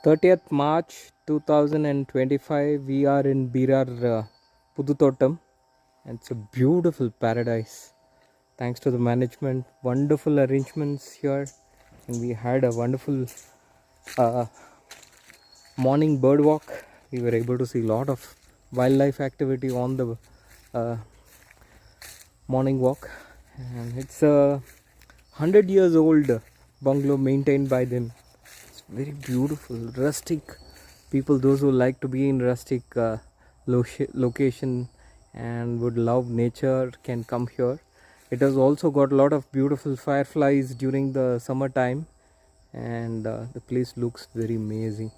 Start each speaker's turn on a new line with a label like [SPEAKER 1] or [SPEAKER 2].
[SPEAKER 1] 30th March 2025, we are in Birar Pudutottam. It's a beautiful paradise. Thanks to the management, wonderful arrangements here, and we had a wonderful uh, morning bird walk. We were able to see a lot of wildlife activity on the uh, morning walk, and it's a 100 years old bungalow maintained by them. It's very beautiful, rustic people. Those who like to be in rustic location and would love nature can come here. It has also got a lot of beautiful fireflies during the summer time, and the place looks very amazing.